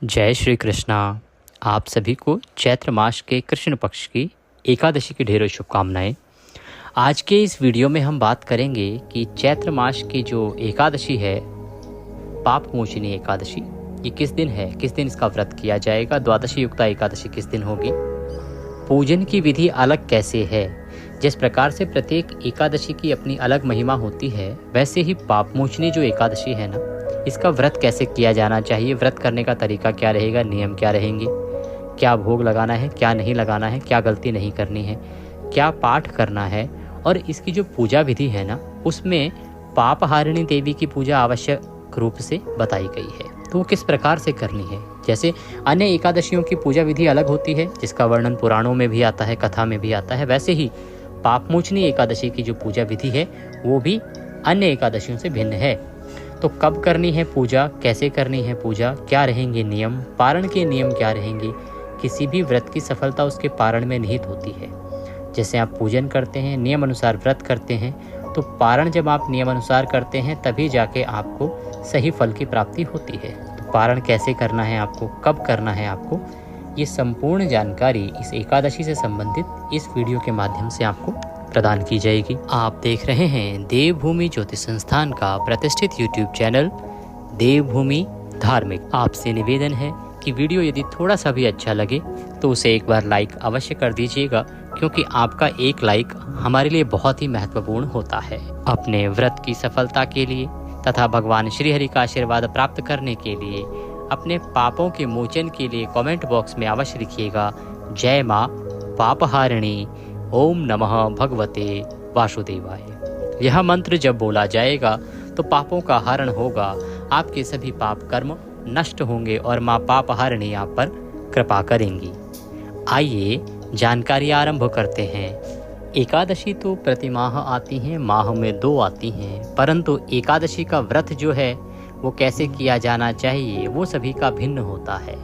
जय श्री कृष्णा। आप सभी को चैत्र मास के कृष्ण पक्ष की एकादशी की ढेरों शुभकामनाएं। आज के इस वीडियो में हम बात करेंगे कि चैत्र मास की जो एकादशी है, पाप मोचिनी एकादशी, ये किस दिन है, किस दिन इसका व्रत किया जाएगा, द्वादशी युक्ता एकादशी किस दिन होगी, पूजन की विधि अलग कैसे है। जिस प्रकार से प्रत्येक एकादशी की अपनी अलग महिमा होती है, वैसे ही पाप मोचनी जो एकादशी है ना, इसका व्रत कैसे किया जाना चाहिए, व्रत करने का तरीका क्या रहेगा, नियम क्या रहेंगे, क्या भोग लगाना है, क्या नहीं लगाना है, क्या गलती नहीं करनी है, क्या पाठ करना है, और इसकी जो पूजा विधि है ना, उसमें पापहारिणी देवी की पूजा आवश्यक रूप से बताई गई है। तो वो किस प्रकार से करनी है। जैसे अन्य एकादशियों की पूजा विधि अलग होती है, जिसका वर्णन पुराणों में भी आता है, कथा में भी आता है, वैसे ही पापमोचनी एकादशी की जो पूजा विधि है वो भी अन्य एकादशियों से भिन्न है। तो कब करनी है पूजा, कैसे करनी है पूजा, क्या रहेंगे नियम, पारण के नियम क्या रहेंगे। किसी भी व्रत की सफलता उसके पारण में निहित होती है। जैसे आप पूजन करते हैं, नियम अनुसार व्रत करते हैं, तो पारण जब आप नियम अनुसार करते हैं तभी जाके आपको सही फल की प्राप्ति होती है। तो पारण कैसे करना है आपको, कब करना है आपको, ये संपूर्ण जानकारी इस एकादशी से संबंधित इस वीडियो के माध्यम से आपको प्रदान की जाएगी। आप देख रहे हैं देवभूमि ज्योतिष संस्थान का प्रतिष्ठित यूट्यूब चैनल देवभूमि धार्मिक। आपसे निवेदन है कि वीडियो यदि थोड़ा सा भी अच्छा लगे तो उसे एक बार लाइक अवश्य कर दीजिएगा, क्योंकि आपका एक लाइक हमारे लिए बहुत ही महत्वपूर्ण होता है। अपने व्रत की सफलता के लिए तथा भगवान श्री हरि का आशीर्वाद प्राप्त करने के लिए, अपने पापों के मोचन के लिए कमेंट बॉक्स में अवश्य लिखिएगा जय माँ पापहारिणी, ओम नमः भगवते वासुदेवाय। यह मंत्र जब बोला जाएगा तो पापों का हरण होगा, आपके सभी पाप कर्म नष्ट होंगे और माँ पापहारिणी आप पर कृपा करेंगी। आइए जानकारी आरंभ करते हैं। एकादशी तो प्रतिमाह आती हैं, माह में 2 आती हैं, परंतु एकादशी का व्रत जो है वो कैसे किया जाना चाहिए वो सभी का भिन्न होता है।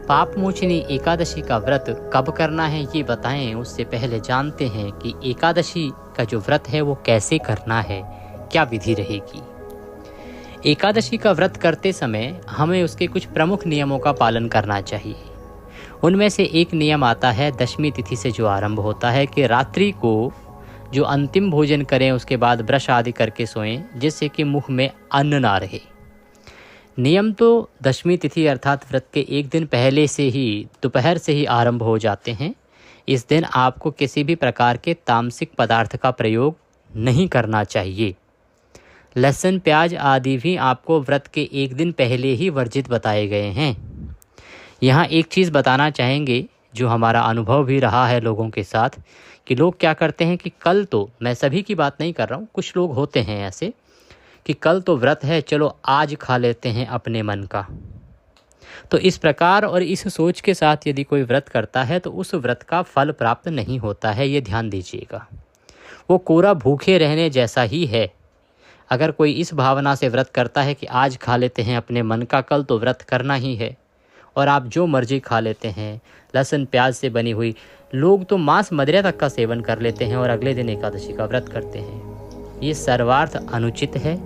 पापमोचनी एकादशी का व्रत कब करना है ये बताएं, उससे पहले जानते हैं कि एकादशी का जो व्रत है वो कैसे करना है, क्या विधि रहेगी। एकादशी का व्रत करते समय हमें उसके कुछ प्रमुख नियमों का पालन करना चाहिए। उनमें से एक नियम आता है दशमी तिथि से जो आरंभ होता है कि रात्रि को जो अंतिम भोजन करें उसके बाद ब्रश आदि करके सोएं, जिससे कि मुख में अन्न ना रहे। नियम तो दशमी तिथि अर्थात व्रत के एक दिन पहले से ही दोपहर से ही आरंभ हो जाते हैं। इस दिन आपको किसी भी प्रकार के तामसिक पदार्थ का प्रयोग नहीं करना चाहिए। लहसुन प्याज आदि भी आपको व्रत के एक दिन पहले ही वर्जित बताए गए हैं। यहाँ एक चीज़ बताना चाहेंगे जो हमारा अनुभव भी रहा है लोगों के साथ, कि लोग क्या करते हैं कि कल तो, मैं सभी की बात नहीं कर रहा हूँ, कुछ लोग होते हैं ऐसे कि कल तो व्रत है, चलो आज खा लेते हैं अपने मन का। तो इस प्रकार और इस सोच के साथ यदि कोई व्रत करता है तो उस व्रत का फल प्राप्त नहीं होता है, ये ध्यान दीजिएगा। वो कोरा भूखे रहने जैसा ही है। अगर कोई इस भावना से व्रत करता है कि आज खा लेते हैं अपने मन का, कल तो व्रत करना ही है, और आप जो मर्जी खा लेते हैं, लहसुन प्याज से बनी हुई, लोग तो मांस मदिरा तक का सेवन कर लेते हैं और अगले दिन एकादशी का व्रत करते हैं। ये सर्वार्थ अनुचित है,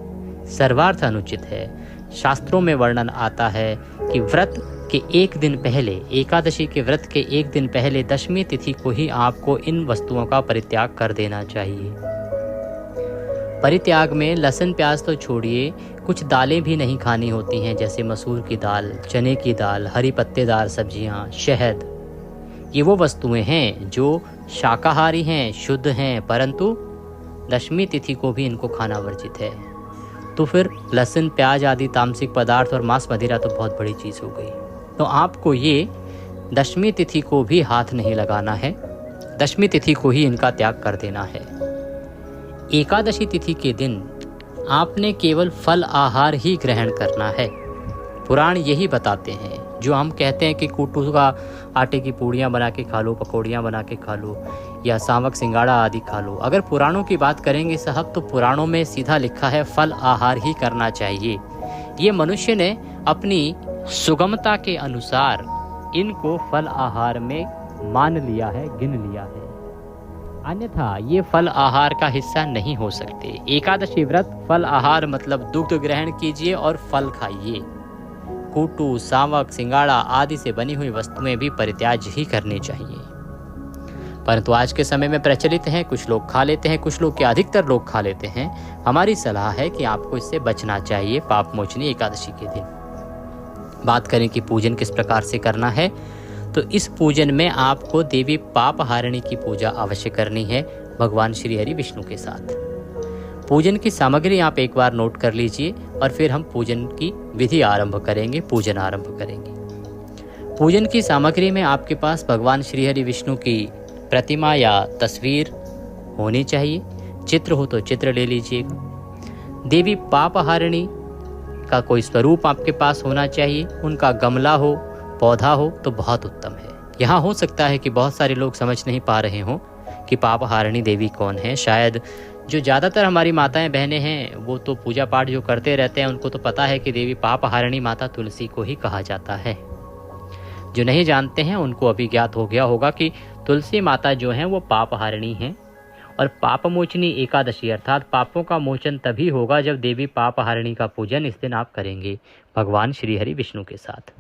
सर्वार्थ अनुचित है। शास्त्रों में वर्णन आता है कि व्रत के एक दिन पहले, एकादशी के व्रत के एक दिन पहले दशमी तिथि को ही आपको इन वस्तुओं का परित्याग कर देना चाहिए। परित्याग में लहसुन प्याज तो छोड़िए, कुछ दालें भी नहीं खानी होती हैं, जैसे मसूर की दाल, चने की दाल, हरी पत्तेदार सब्जियां, शहद। ये वो वस्तुएं हैं जो शाकाहारी हैं, शुद्ध हैं, परंतु दशमी तिथि को भी इनको खाना वर्जित है। तो फिर लहसुन प्याज आदि तामसिक पदार्थ और मांस मदिरा तो बहुत बड़ी चीज़ हो गई। तो आपको ये दशमी तिथि को भी हाथ नहीं लगाना है, दशमी तिथि को ही इनका त्याग कर देना है। एकादशी तिथि के दिन आपने केवल फल आहार ही ग्रहण करना है। पुराण यही बताते हैं। जो हम कहते हैं कि कूटू का आटे की पूड़ियाँ बना के खा लो, पकौड़ियाँ बना के खा लो, या सावक सिंगाड़ा आदि खा लो, अगर पुराणों की बात करेंगे साहब तो पुराणों में सीधा लिखा है फल आहार ही करना चाहिए। ये मनुष्य ने अपनी सुगमता के अनुसार इनको फल आहार में मान लिया है, गिन लिया है, अन्यथा ये फल आहार का हिस्सा नहीं हो सकते। एकादशी व्रत फल आहार मतलब दुग्ध ग्रहण कीजिए और फल खाइए। कूटू, सावक, सिंगाड़ा आदि से बनी हुई वस्तुएं भी परित्याज ही करनी चाहिए। परंतु आज के समय में प्रचलित हैं, कुछ लोग खा लेते हैं, कुछ लोग क्या अधिकतर लोग खा लेते हैं। हमारी सलाह है कि आपको इससे बचना चाहिए पाप मोचनी एकादशी के दिन। बात करें कि पूजन किस प्रकार से करना है, तो इस पूजन में आपको देवी पाप हारिणी की पूजा अवश्य करनी है भगवान श्री हरि विष्णु के साथ। पूजन की सामग्री आप एक बार नोट कर लीजिए और फिर हम पूजन की विधि आरंभ करेंगे, पूजन आरंभ करेंगे। पूजन की सामग्री में आपके पास भगवान श्री हरि विष्णु की प्रतिमा या तस्वीर होनी चाहिए। चित्र हो तो चित्र ले लीजिएगा। देवी पापहारिणी का कोई स्वरूप आपके पास होना चाहिए। उनका गमला हो, पौधा हो तो बहुत उत्तम है। यहाँ हो सकता है कि बहुत सारे लोग समझ नहीं पा रहे हों कि पापहारिणी देवी कौन है। शायद जो ज़्यादातर हमारी माताएं बहनें हैं वो तो पूजा पाठ जो करते रहते हैं, उनको तो पता है कि देवी पापहारिणी माता तुलसी को ही कहा जाता है। जो नहीं जानते हैं उनको अभी ज्ञात हो गया होगा कि तुलसी माता जो हैं वो पापहारिणी हैं। और पापमोचनी एकादशी अर्थात पापों का मोचन तभी होगा जब देवी पापहारिणी का पूजन इस दिन आप करेंगे भगवान श्री हरि विष्णु के साथ।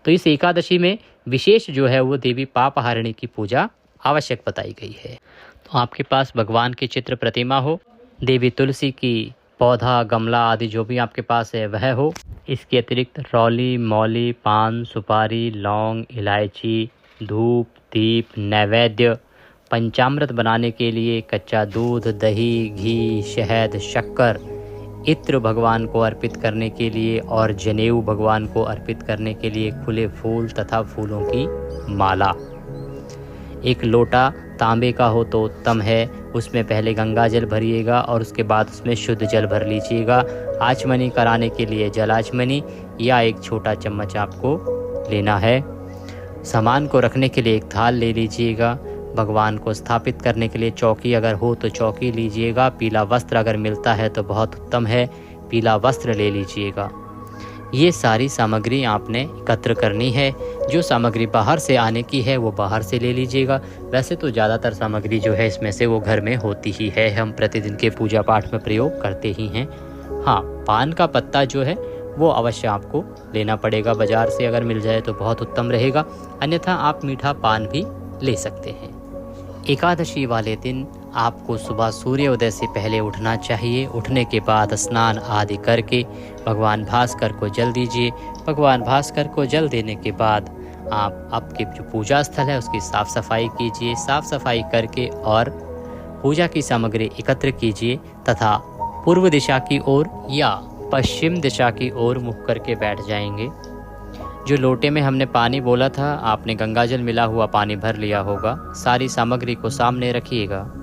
तो इस एकादशी में विशेष जो है वो देवी पापहारिणी की पूजा आवश्यक बताई गई है। तो आपके पास भगवान की चित्र प्रतिमा हो, देवी तुलसी की पौधा, गमला आदि जो भी आपके पास है वह हो। इसके अतिरिक्त रौली, मौली, पान, सुपारी, लौंग, इलायची, धूप, दीप, नैवेद्य, पंचामृत बनाने के लिए कच्चा दूध, दही, घी, शहद, शक्कर, इत्र भगवान को अर्पित करने के लिए और जनेऊ भगवान को अर्पित करने के लिए खुले फूल तथा फूलों की माला। एक लोटा तांबे का हो तो उत्तम है। उसमें पहले गंगा जल भरिएगा और उसके बाद उसमें शुद्ध जल भर लीजिएगा। आचमनी कराने के लिए जल आचमनी या एक छोटा चम्मच आपको लेना है। सामान को रखने के लिए एक थाल ले लीजिएगा। भगवान को स्थापित करने के लिए चौकी अगर हो तो चौकी लीजिएगा। पीला वस्त्र अगर मिलता है तो बहुत उत्तम है, पीला वस्त्र ले लीजिएगा। ये सारी सामग्री आपने एकत्र करनी है। जो सामग्री बाहर से आने की है वो बाहर से ले लीजिएगा। वैसे तो ज़्यादातर सामग्री जो है इसमें से वो घर में होती ही है, हम प्रतिदिन के पूजा पाठ में प्रयोग करते ही हैं। हाँ, पान का पत्ता जो है वो अवश्य आपको लेना पड़ेगा। बाज़ार से अगर मिल जाए तो बहुत उत्तम रहेगा, अन्यथा आप मीठा पान भी ले सकते हैं। एकादशी वाले दिन आपको सुबह सूर्योदय से पहले उठना चाहिए। उठने के बाद स्नान आदि करके भगवान भास्कर को जल दीजिए। भगवान भास्कर को जल देने के बाद आप आपके जो पूजा स्थल है उसकी साफ़ सफाई कीजिए। साफ़ सफाई करके और पूजा की सामग्री एकत्र कीजिए तथा पूर्व दिशा की ओर या पश्चिम दिशा की ओर मुख करके बैठ जाएंगे। जो लोटे में हमने पानी बोला था, आपने गंगाजल मिला हुआ पानी भर लिया होगा। सारी सामग्री को सामने रखिएगा।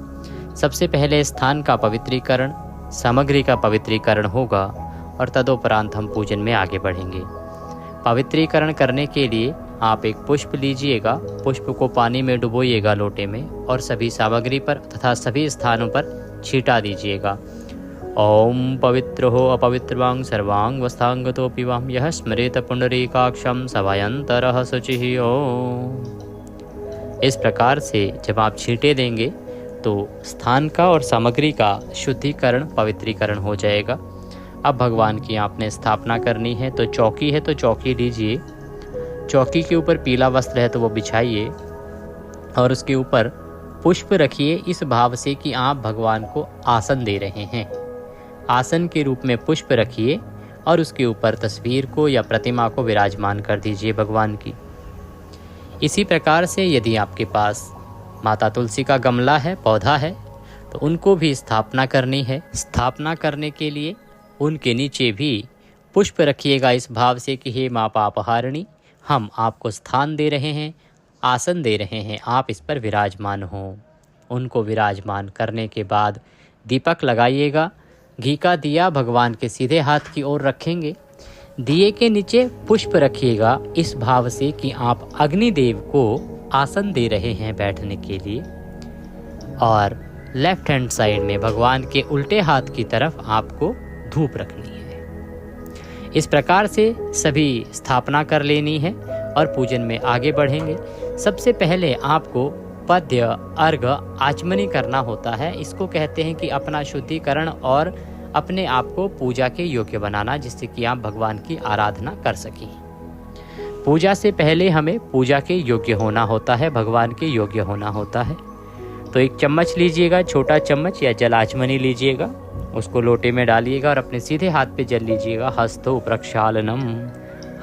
सबसे पहले स्थान का पवित्रीकरण, सामग्री का पवित्रीकरण होगा और तदोपरांत हम पूजन में आगे बढ़ेंगे। पवित्रीकरण करने के लिए आप एक पुष्प लीजिएगा। पुष्प को पानी में डुबोइएगा लोटे में और सभी सामग्री पर तथा सभी स्थानों पर छींटा दीजिएगा। ओम पवित्रो अपवित्रवांग सर्वांग वस्तांगतो पिवाम यह स्मरेत पुंडरीकाक्षम सवायंतरः शुचिः ओम। इस प्रकार से जब आप छींटे देंगे तो स्थान का और सामग्री का शुद्धिकरण, पवित्रीकरण हो जाएगा। अब भगवान की आपने स्थापना करनी है, तो चौकी है तो चौकी लीजिए। चौकी के ऊपर पीला वस्त्र है तो वो बिछाइए और उसके ऊपर पुष्प रखिए इस भाव से कि आप भगवान को आसन दे रहे हैं। आसन के रूप में पुष्प रखिए और उसके ऊपर तस्वीर को या प्रतिमा को विराजमान कर दीजिए भगवान की। इसी प्रकार से यदि आपके पास माता तुलसी का गमला है, पौधा है, तो उनको भी स्थापना करनी है। स्थापना करने के लिए उनके नीचे भी पुष्प रखिएगा इस भाव से कि हे माँ पापहारिणी, हम आपको स्थान दे रहे हैं, आसन दे रहे हैं, आप इस पर विराजमान हों। उनको विराजमान करने के बाद दीपक लगाइएगा। घी का दिया भगवान के सीधे हाथ की ओर रखेंगे। दिए के नीचे पुष्प रखिएगा इस भाव से कि आप अग्निदेव को आसन दे रहे हैं बैठने के लिए। और लेफ्ट हैंड साइड में भगवान के उल्टे हाथ की तरफ आपको धूप रखनी है। इस प्रकार से सभी स्थापना कर लेनी है और पूजन में आगे बढ़ेंगे। सबसे पहले आपको पद्य, अर्घ, आचमनी करना होता है। इसको कहते हैं कि अपना शुद्धिकरण और अपने आप को पूजा के योग्य बनाना, जिससे कि आप भगवान की आराधना कर सकें। पूजा से पहले हमें पूजा के योग्य होना होता है, भगवान के योग्य होना होता है। तो एक चम्मच लीजिएगा, छोटा चम्मच या जल आचमनी लीजिएगा, उसको लोटे में डालिएगा और अपने सीधे हाथ पे जल लीजिएगा। हस्तो प्रक्षालनम,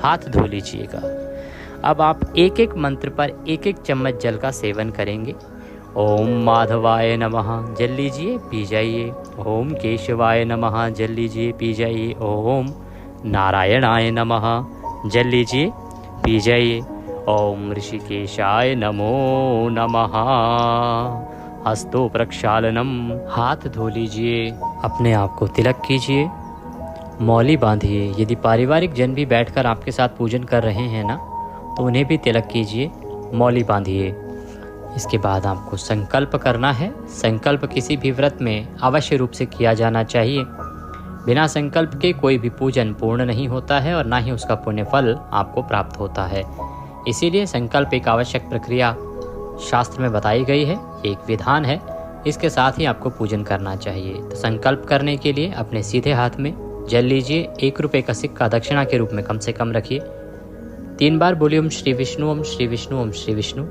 हाथ धो लीजिएगा। अब आप एक एक मंत्र पर एक एक चम्मच जल का सेवन करेंगे। ओम माधवाय नमः, जल लीजिए, पी जाइए। ओम केशवाय नमः, जल लीजिए, पी जाइए। ओम नारायणाय नमः, जल लीजिए, पी जाइए। ओम ऋषिकेशाय नमो नमः। हस्तो प्रक्षालनम, हाथ धो लीजिए। अपने आप को तिलक कीजिए, मौली बांधिए। यदि पारिवारिक जन भी बैठकर आपके साथ पूजन कर रहे हैं ना, तो उन्हें भी तिलक कीजिए, मौली बांधिए। इसके बाद आपको संकल्प करना है। संकल्प किसी भी व्रत में अवश्य रूप से किया जाना चाहिए। बिना संकल्प के कोई भी पूजन पूर्ण नहीं होता है और ना ही उसका पुण्य फल आपको प्राप्त होता है। इसीलिए संकल्प एक आवश्यक प्रक्रिया शास्त्र में बताई गई है, एक विधान है। इसके साथ ही आपको पूजन करना चाहिए। तो संकल्प करने के लिए अपने सीधे हाथ में जल लीजिए। 1 रुपये का सिक्का दक्षिणा के रूप में कम से कम रखिए। 3 बार बोलिए ओम श्री विष्णु, ओम श्री विष्णु, ओम श्री विष्णु।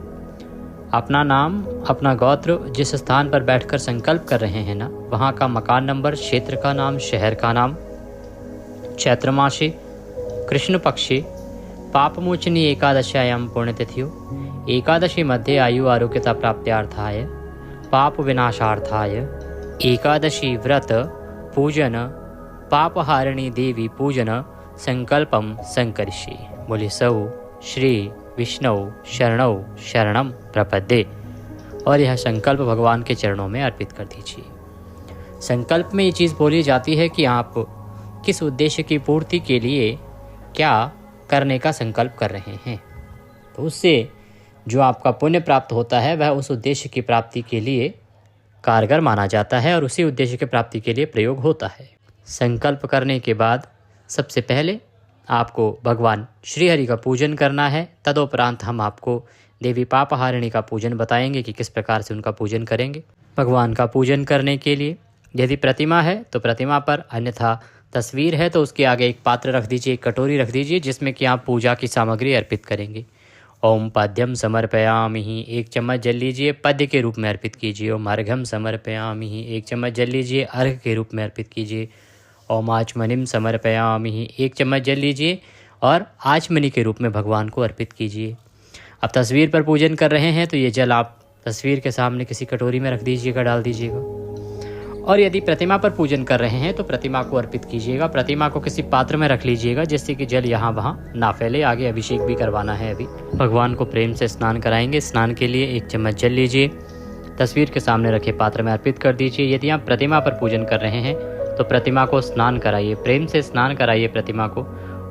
अपना नाम, अपना गोत्र, जिस स्थान पर बैठकर संकल्प कर रहे हैं ना, वहाँ का मकान नंबर, क्षेत्र का नाम, शहर का नाम, चैत्र मासे, कृष्ण पक्षे, पापमोचनी एकादश्यायाम पुण्यतिथियो, एकादशी मध्ये आयु आरोग्यता प्राप्त्यार्थाय, पाप विनाशार्थाय, एकादशी व्रत पूजन, पापहारिणी देवी पूजन संकल्पम संकरिष्ये। बोले सौ श्री विष्णु शरणौ शरणम प्रपद्ये। और यह संकल्प भगवान के चरणों में अर्पित कर दीजिए। संकल्प में ये चीज़ बोली जाती है कि आप किस उद्देश्य की पूर्ति के लिए क्या करने का संकल्प कर रहे हैं, तो उससे जो आपका पुण्य प्राप्त होता है वह उस उद्देश्य की प्राप्ति के लिए कारगर माना जाता है और उसी उद्देश्य की प्राप्ति के लिए प्रयोग होता है। संकल्प करने के बाद सबसे पहले आपको भगवान श्री हरि का पूजन करना है। तदोपरांत हम आपको देवी पापहारिणी का पूजन बताएंगे कि किस प्रकार से उनका पूजन करेंगे। भगवान का पूजन करने के लिए यदि प्रतिमा है तो प्रतिमा पर, अन्यथा तस्वीर है तो उसके आगे एक पात्र रख दीजिए, एक कटोरी रख दीजिए, जिसमें कि आप पूजा की सामग्री अर्पित करेंगे। ओम पद्यम समर्पयामि, 1 चम्मच जल लीजिए, पद्य के रूप में अर्पित कीजिए। ओम अर्घ्यम समर्पयामि, 1 चम्मच जल लीजिए, अर्घ्य के रूप में अर्पित कीजिए। ओम आचमनीम समर्पयामि, 1 चम्मच जल लीजिए और आचमनी के रूप में भगवान को अर्पित कीजिए। अब तस्वीर पर पूजन कर रहे हैं तो ये जल आप तस्वीर के सामने किसी कटोरी में रख दीजिएगा, डाल दीजिएगा। और यदि प्रतिमा पर पूजन कर रहे हैं तो प्रतिमा को अर्पित कीजिएगा। प्रतिमा को किसी पात्र में रख लीजिएगा जिससे कि जल यहाँ वहाँ ना फैले। आगे अभिषेक भी करवाना है। अभी भगवान को प्रेम से स्नान कराएंगे। स्नान के लिए 1 चम्मच जल लीजिए, तस्वीर के सामने रखे पात्र में अर्पित कर दीजिए। यदि आप प्रतिमा पर पूजन कर रहे हैं तो प्रतिमा को स्नान कराइए, प्रेम से स्नान कराइए प्रतिमा को।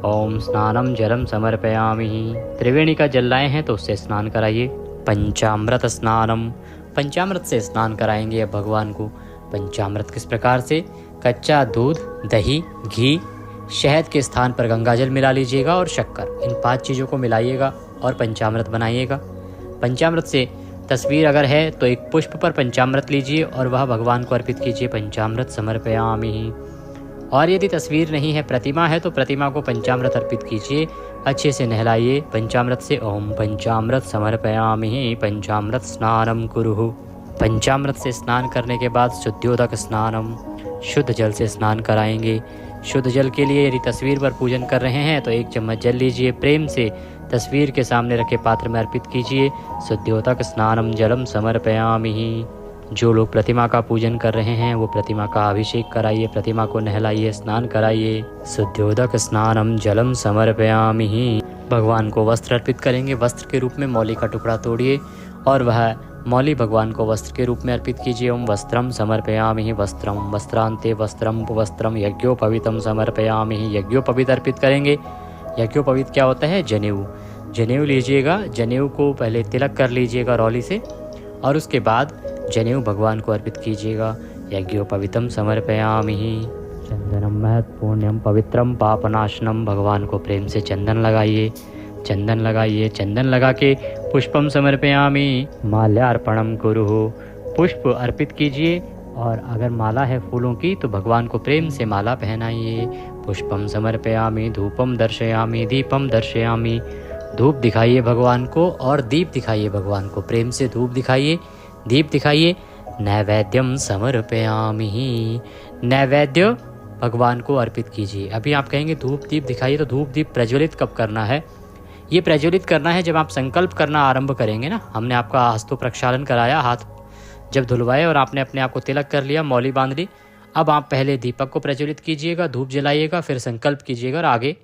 ओम स्नानम जलम समर्पयामि, त्रिवेणी का जल लाए हैं तो उससे स्नान कराइए। पंचामृत स्नानम, पंचामृत से स्नान कराएंगे अब भगवान को। पंचामृत किस प्रकार से? कच्चा दूध, दही, घी, शहद के स्थान पर गंगाजल मिला लीजिएगा और शक्कर, इन 5 चीज़ों को मिलाइएगा और पंचामृत बनाइएगा। पंचामृत से तस्वीर अगर है तो एक पुष्प पर पंचामृत लीजिए और वह भगवान को अर्पित कीजिए। पंचामृत समर्पयामि। और यदि तस्वीर नहीं है, प्रतिमा है, तो प्रतिमा को पंचामृत अर्पित कीजिए, अच्छे से नहलाइए पंचामृत से। ओम पंचामृत समर्पयामि, पंचामृत स्नानम कुरुः। पंचामृत से स्नान करने के बाद शुद्ध्योदक स्नानम, शुद्ध जल से स्नान कराएंगे। शुद्ध जल के लिए यदि तस्वीर पर पूजन कर रहे हैं तो 1 चम्मच जल लीजिए, प्रेम से तस्वीर के सामने रखे पात्र में अर्पित कीजिए। शुद्ध्योदक स्नानम जलम समर्पयामि। जो लोग प्रतिमा का पूजन कर रहे हैं वो प्रतिमा का अभिषेक कराइए, प्रतिमा को नहलाइए, स्नान कराइए। शुद्ध्योदक स्नानम जलम समर्पयामि। भगवान को वस्त्र अर्पित करेंगे। वस्त्र के रूप में मौली का टुकड़ा तोड़िए और वह मौली भगवान को वस्त्र के रूप में अर्पित कीजिए। ओम वस्त्रम समर्पयामि, वस्त्रम वस्त्रांते वस्त्रम उपवस्त्रम यज्ञोपवीतम समर्पयामि। यज्ञोपवीत अर्पित करेंगे। यज्ञोपवीत क्या होता है? जनेऊ। जनेऊ लीजिएगा। जनेऊ को पहले तिलक कर लीजिएगा रौली से और उसके बाद जनेऊ भगवान को अर्पित कीजिएगा। यज्ञोपवीतम समर्पयामि। चंदनम महत्पुण्यम पवित्रम पापनाशनम। भगवान को प्रेम से चंदन लगाइए, चंदन लगाइए। चंदन लगा के पुष्पम समर्पयामि, माल्यार्पणम कुरुः। पुष्प अर्पित कीजिए, और अगर माला है फूलों की तो भगवान को प्रेम से माला पहनाइए। पुष्पम समर्पयामि, धूपम दर्शयामि, दीपम दर्शयामि। धूप दिखाइए भगवान को और दीप दिखाइए भगवान को, प्रेम से धूप दिखाइए, दीप दिखाइए। नैवेद्यम समर्पयामि, नैवेद्य भगवान को अर्पित कीजिए। अभी आप कहेंगे धूप दीप दिखाइए, तो धूप दीप प्रज्वलित कब करना है? ये प्रज्वलित करना है जब आप संकल्प करना आरंभ करेंगे ना। हमने आपका हस्तो प्रक्षालन कराया, हाथ जब धुलवाए और आपने अपने आप को तिलक कर लिया, मौली बांध ली। अब आप पहले दीपक को प्रज्वलित कीजिएगा, धूप जलाइएगा, फिर संकल्प कीजिएगा और आगे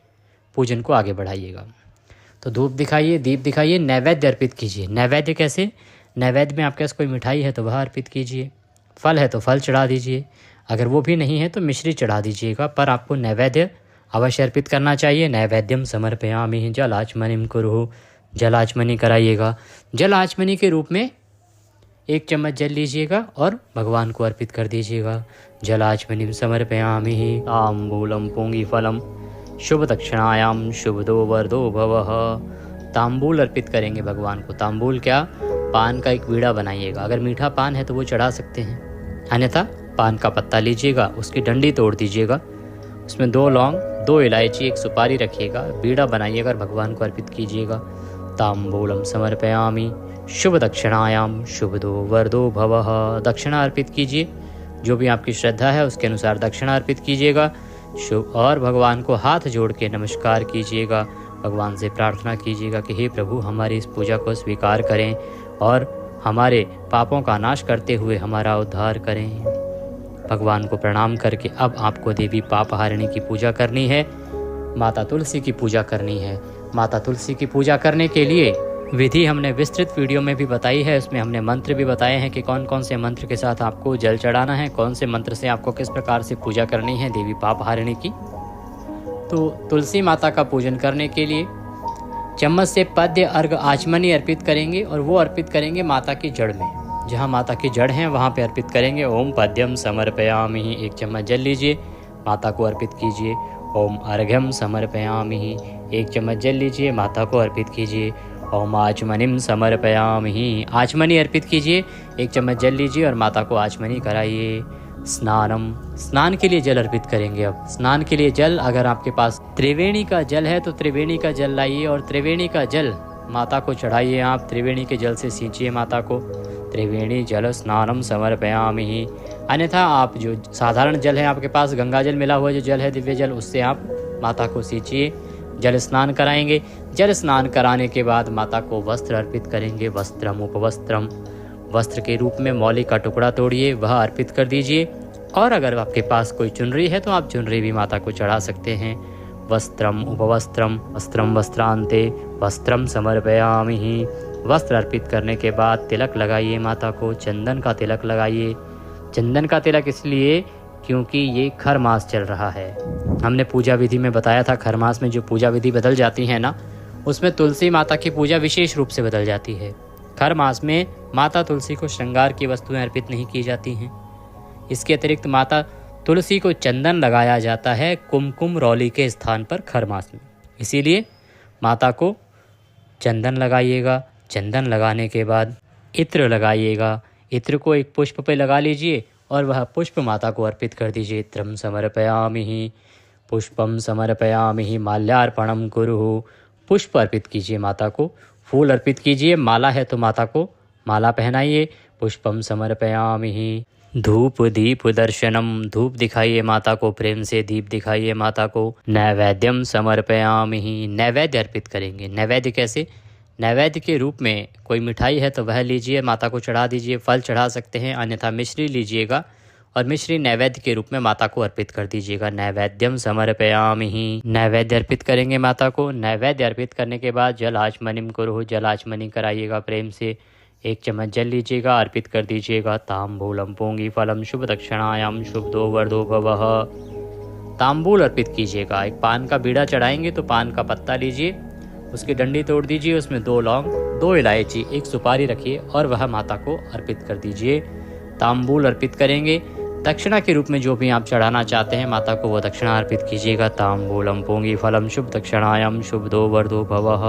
पूजन को आगे बढ़ाइएगा। तो धूप दिखाइए, दीप दिखाइए, नैवेद्य अर्पित कीजिए। नैवेद्य कैसे? नैवेद्य में आपके पास कोई मिठाई है तो वह अर्पित कीजिए, फल है तो फल चढ़ा दीजिए, अगर वो भी नहीं है तो मिश्री चढ़ा दीजिएगा, पर आपको नैवेद्य अवश्य अर्पित करना चाहिए। नैवेद्यम समर्पयामि, जल आचमनिम कुरु, जल आचमनी कराइएगा। जल आचमनी के रूप में 1 चम्मच जल लीजिएगा और भगवान को अर्पित कर दीजिएगा। जल आचमनिम समर्पयामि, ताम्बूलम पूंगी फलम शुभ दक्षिणायाम शुभदो वरदो भवः। तांबूल अर्पित करेंगे भगवान को। तांबूल क्या? पान का एक बीड़ा बनाइएगा, अगर मीठा पान है तो वो चढ़ा सकते हैं, अन्यथा पान का पत्ता लीजिएगा, उसकी डंडी तोड़ दीजिएगा, उसमें 2 लौंग, 2 इलायची, 1 सुपारी रखिएगा, बीड़ा बनाइएगा और भगवान को अर्पित कीजिएगा। तांबूलम समर्पयामि, शुभ दक्षिणायाम शुभदो वरदो भवः। दक्षिणा अर्पित कीजिए, जो भी आपकी श्रद्धा है उसके अनुसार दक्षिणा अर्पित कीजिएगा। शुभ और भगवान को हाथ जोड़ के नमस्कार कीजिएगा, भगवान से प्रार्थना कीजिएगा कि हे प्रभु हमारी इस पूजा को स्वीकार करें और हमारे पापों का नाश करते हुए हमारा उद्धार करें। भगवान को प्रणाम करके अब आपको देवी पापहारिणी की पूजा करनी है, माता तुलसी की पूजा करनी है। माता तुलसी की पूजा करने के लिए विधि हमने विस्तृत वीडियो में भी बताई है, उसमें हमने मंत्र भी बताए हैं कि कौन कौन से मंत्र के साथ आपको जल चढ़ाना है, कौन से मंत्र से आपको किस प्रकार से पूजा करनी है देवी पापहारिणी की। तो तुलसी माता का पूजन करने के लिए चम्मच से पद्य अर्घ आचमनी अर्पित करेंगे और वो अर्पित करेंगे माता की जड़ में, जहाँ माता की जड़ है वहाँ पे अर्पित करेंगे। ओम पद्यम समर्पयामि, 1 चम्मच जल लीजिए, माता को अर्पित कीजिए। ओम अर्घ्यम समर्पयामि, 1 चम्मच जल लीजिए, माता को अर्पित कीजिए। ओम आचमनिम समर्पयामि, आचमनी अर्पित कीजिए, 1 चम्मच जल लीजिए और माता को आचमनी कराइए। स्नानम, स्नान के लिए जल अर्पित करेंगे। अब स्नान के लिए जल, अगर आपके पास त्रिवेणी का जल है तो त्रिवेणी का जल लाइए और त्रिवेणी का जल माता को चढ़ाइए। आप त्रिवेणी के जल से सींचिए माता को। त्रिवेणी जल स्नानम समर्पयामि। अन्यथा आप जो साधारण जल है आपके पास, गंगा जल मिला हुआ जो जल है, दिव्य जल, उससे आप माता को सींचिए, जल स्नान कराएंगे। जल स्नान कराने के बाद माता को वस्त्र अर्पित करेंगे। वस्त्रम उपवस्त्रम, वस्त्र के रूप में मौली का टुकड़ा तोड़िए, वह अर्पित कर दीजिए। और अगर आपके पास कोई चुनरी है तो आप चुनरी भी माता को चढ़ा सकते हैं। वस्त्रम उपवस्त्रम, वस्त्रम वस्त्रांते, वस्त्रम समर्पयामि। वस्त्र अर्पित करने के बाद तिलक लगाइए माता को, चंदन का तिलक लगाइए। चंदन का तिलक इसलिए क्योंकि ये खर मास चल रहा है। हमने पूजा विधि में बताया था, खर मास में जो पूजा विधि बदल जाती है ना, उसमें तुलसी माता की पूजा विशेष रूप से बदल जाती है। खर मास में माता तुलसी को श्रृंगार की वस्तुएं अर्पित नहीं की जाती हैं। इसके अतिरिक्त माता तुलसी को चंदन लगाया जाता है कुमकुम रौली के स्थान पर खर मास में, इसीलिए माता को चंदन लगाइएगा। चंदन लगाने के बाद इत्र लगाइएगा। इत्र को एक पुष्प पे लगा लीजिए और वह पुष्प माता को अर्पित कर दीजिए। इत्रम समर्पयामि, पुष्पम समर्पयामि, माल्यार्पणम कुरु। पुष्प अर्पित कीजिए माता को, फूल अर्पित कीजिए, माला है तो माता को माला पहनाइए। पुष्पम समर्पयामि। धूप दीप दर्शनम, धूप दिखाइए माता को, प्रेम से दीप दिखाइए माता को। नैवेद्यम समर्पयामि, नैवेद्य अर्पित करेंगे। नैवेद्य कैसे? नैवेद्य के रूप में कोई मिठाई है तो वह लीजिए, माता को चढ़ा दीजिए, फल चढ़ा सकते हैं, अन्यथा मिश्री लीजिएगा और मिश्री नैवेद्य के रूप में माता को अर्पित कर दीजिएगा। नैवेद्यम समर्पयामि, नैवेद्य अर्पित करेंगे माता को। नैवेद्य अर्पित करने के बाद जल आचमनिम कुरु, जल आचमनी कराइएगा प्रेम से। 1 चम्मच जल लीजिएगा, अर्पित कर दीजिएगा। ताम्बूलम पूंगी फलम शुभ दक्षिणायाम शुभदो वरदो भवः। ताम्बूल अर्पित कीजिएगा। एक पान का बीड़ा चढ़ाएंगे तो पान का पत्ता लीजिए, उसकी डंडी तोड़ दीजिए, उसमें 2 लौंग, 2 इलायची, 1 सुपारी रखिए और वह माता को अर्पित कर दीजिए। ताम्बूल अर्पित करेंगे। दक्षिणा के रूप में जो भी आप चढ़ाना चाहते हैं माता को, वो दक्षिणा अर्पित कीजिएगा। ताम्बूलम पूंगी फलम शुभ दक्षिणायाम शुभदो वरदो भवः।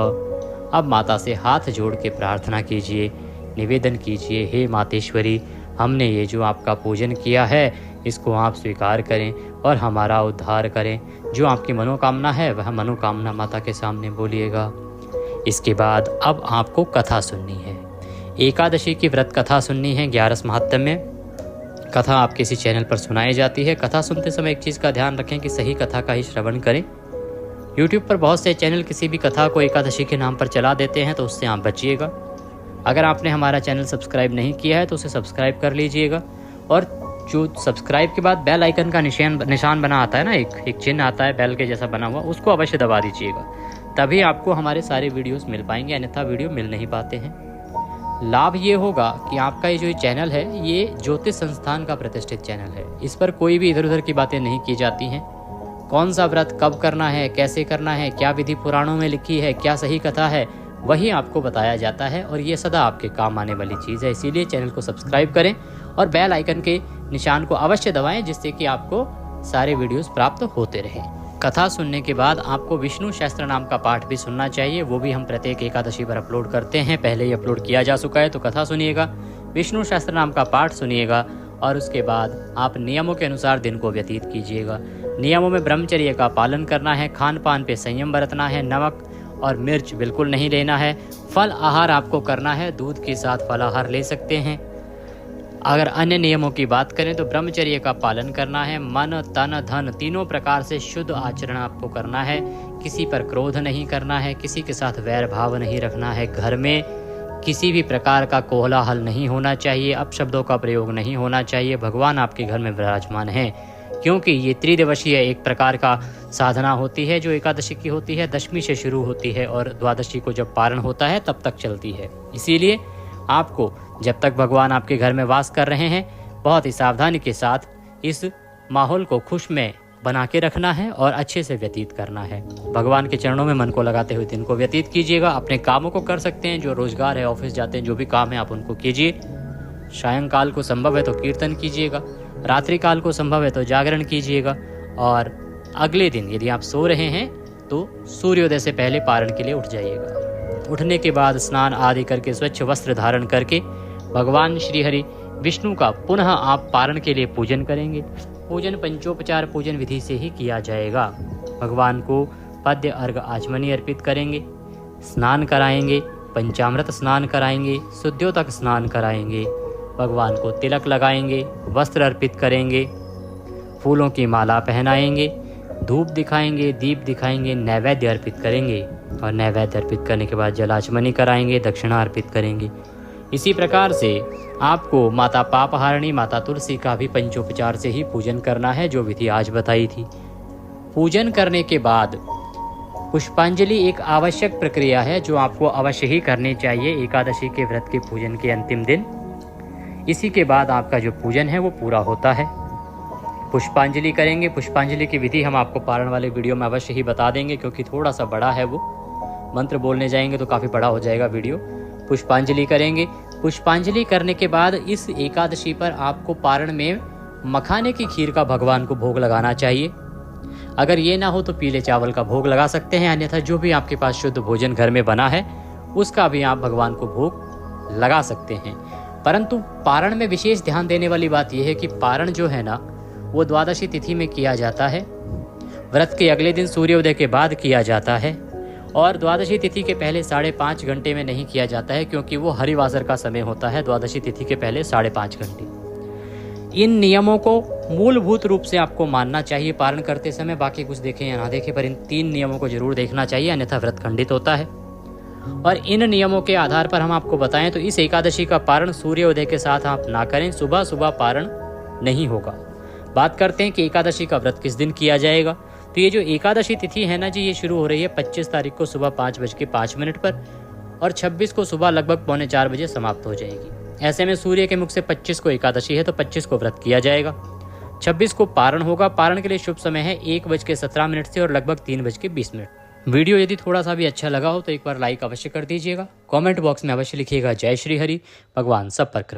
अब माता से हाथ जोड़ के प्रार्थना कीजिए, निवेदन कीजिए, हे मातेश्वरी हमने ये जो आपका पूजन किया है इसको आप स्वीकार करें और हमारा उद्धार करें। जो आपकी मनोकामना है वह मनोकामना माता के सामने बोलिएगा। इसके बाद अब आपको कथा सुननी है, एकादशी की व्रत कथा सुननी है। 11 महात्म्य में कथा आपके इसी चैनल पर सुनाई जाती है। कथा सुनते समय एक चीज़ का ध्यान रखें कि सही कथा का ही श्रवण करें। यूट्यूब पर बहुत से चैनल किसी भी कथा को एकादशी के नाम पर चला देते हैं, तो उससे आप बचिएगा। अगर आपने हमारा चैनल सब्सक्राइब नहीं किया है तो उसे सब्सक्राइब कर लीजिएगा, और जो सब्सक्राइब के बाद बेल आइकन का निशान बना आता है ना, एक चिन्ह आता है बेल के जैसा बना हुआ, उसको अवश्य दबा दीजिएगा। तभी आपको हमारे सारे वीडियोस मिल पाएंगे, अन्यथा वीडियो मिल नहीं पाते हैं। लाभ ये होगा कि आपका ये जो चैनल है ये ज्योतिष संस्थान का प्रतिष्ठित चैनल है। इस पर कोई भी इधर उधर की बातें नहीं की जाती हैं। कौन सा व्रत कब करना है, कैसे करना है, क्या विधि पुराणों में लिखी है, क्या सही कथा है, वही आपको बताया जाता है, और ये सदा आपके काम आने वाली चीज़ है। इसीलिए चैनल को सब्सक्राइब करें और बेल आइकन के निशान को अवश्य दबाएं, जिससे कि आपको सारे वीडियोस प्राप्त होते रहें। कथा सुनने के बाद आपको विष्णु सहस्त्र नाम का पाठ भी सुनना चाहिए। वो भी हम प्रत्येक एकादशी पर अपलोड करते हैं, पहले ही अपलोड किया जा चुका है। तो कथा सुनिएगा, विष्णु सहस्त्र नाम का पाठ सुनिएगा, और उसके बाद आप नियमों के अनुसार दिन को व्यतीत कीजिएगा। नियमों में ब्रह्मचर्य का पालन करना है, खान पान पे संयम बरतना है, नमक और मिर्च बिल्कुल नहीं लेना है, फल आहार आपको करना है, दूध के साथ फल आहार ले सकते हैं। अगर अन्य नियमों की बात करें तो ब्रह्मचर्य का पालन करना है, मन तन धन तीनों प्रकार से शुद्ध आचरण आपको करना है, किसी पर क्रोध नहीं करना है, किसी के साथ वैर भाव नहीं रखना है, घर में किसी भी प्रकार का कोलाहल नहीं होना चाहिए, अपशब्दों का प्रयोग नहीं होना चाहिए। भगवान आपके घर में विराजमान हैं, क्योंकि ये त्रिदिवसीय एक प्रकार का साधना होती है जो एकादशी की होती है। दशमी से शुरू होती है और द्वादशी को जब पारण होता है तब तक चलती है। इसीलिए आपको जब तक भगवान आपके घर में वास कर रहे हैं बहुत ही सावधानी के साथ इस माहौल को खुश में बना के रखना है और अच्छे से व्यतीत करना है। भगवान के चरणों में मन को लगाते हुए दिन को व्यतीत कीजिएगा। अपने कामों को कर सकते हैं, जो रोजगार है, ऑफिस जाते हैं, जो भी काम है आप उनको कीजिए। सायंकाल को संभव है तो कीर्तन कीजिएगा, रात्रि काल को संभव है तो जागरण कीजिएगा, और अगले दिन यदि आप सो रहे हैं तो सूर्योदय से पहले पारण के लिए उठ जाइएगा। उठने के बाद स्नान आदि करके स्वच्छ वस्त्र धारण करके भगवान श्री हरि विष्णु का पुनः आप पारण के लिए पूजन करेंगे। पूजन पंचोपचार पूजन विधि से ही किया जाएगा। भगवान को पद्य अर्घ आचमनी अर्पित करेंगे, स्नान कराएंगे, पंचामृत स्नान कराएंगे, शुद्धियोतक स्नान कराएंगे, भगवान को तिलक लगाएंगे, वस्त्र अर्पित करेंगे, फूलों की माला पहनाएंगे, धूप दिखाएंगे, दीप दिखाएंगे, नैवेद्य अर्पित करेंगे, और नैवेद्य अर्पित करने के बाद जलाचमनी कराएंगे, दक्षिणा अर्पित करेंगे। इसी प्रकार से आपको माता पापहारिणी माता तुलसी का भी पंचोपचार से ही पूजन करना है, जो विधि आज बताई थी। पूजन करने के बाद पुष्पांजलि एक आवश्यक प्रक्रिया है जो आपको अवश्य ही करनी चाहिए एकादशी के व्रत के पूजन के अंतिम दिन। इसी के बाद आपका जो पूजन है वो पूरा होता है। पुष्पांजलि करेंगे। पुष्पांजलि की विधि हम आपको पारण वाले वीडियो में अवश्य ही बता देंगे, क्योंकि थोड़ा सा बड़ा है वो, मंत्र बोलने जाएंगे तो काफ़ी बड़ा हो जाएगा वीडियो। पुष्पांजलि करेंगे। पुष्पांजलि करने के बाद इस एकादशी पर आपको पारण में मखाने की खीर का भगवान को भोग लगाना चाहिए। अगर ये ना हो तो पीले चावल का भोग लगा सकते हैं, अन्यथा जो भी आपके पास शुद्ध भोजन घर में बना है उसका भी आप भगवान को भोग लगा सकते हैं। परंतु पारण में विशेष ध्यान देने वाली बात यह है कि पारण जो है ना वो द्वादशी तिथि में किया जाता है, व्रत के अगले दिन सूर्योदय के बाद किया जाता है, और द्वादशी तिथि के पहले 5.5 घंटे में नहीं किया जाता है, क्योंकि वो हरिवासर का समय होता है द्वादशी तिथि के पहले 5.5 घंटे। इन नियमों को मूलभूत रूप से आपको मानना चाहिए पारण करते समय। बाकी कुछ देखें या ना देखें, पर इन 3 नियमों को जरूर देखना चाहिए, अन्यथा व्रत खंडित होता है। और इन नियमों के आधार पर हम आपको बताएं तो इस एकादशी का पारण सूर्योदय के साथ आप ना करें, सुबह सुबह पारण नहीं होगा। बात करते हैं कि एकादशी का व्रत किस दिन किया जाएगा। तो ये जो एकादशी तिथि है ना जी, ये शुरू हो रही है 25 तारीख को सुबह 5:05 पर, और 26 को सुबह लगभग 3:45 बजे समाप्त हो जाएगी। ऐसे में सूर्य के मुख से 25 को एकादशी है तो 25 को व्रत किया जाएगा। 26 को पारण होगा। पारण के लिए शुभ समय है 1:17 से और लगभग 3:20। वीडियो यदि थोड़ा सा भी अच्छा लगा हो तो एक बार लाइक अवश्य कर दीजिएगा। कमेंट बॉक्स में अवश्य लिखिएगा जय श्री हरि। भगवान सब पर कृपा।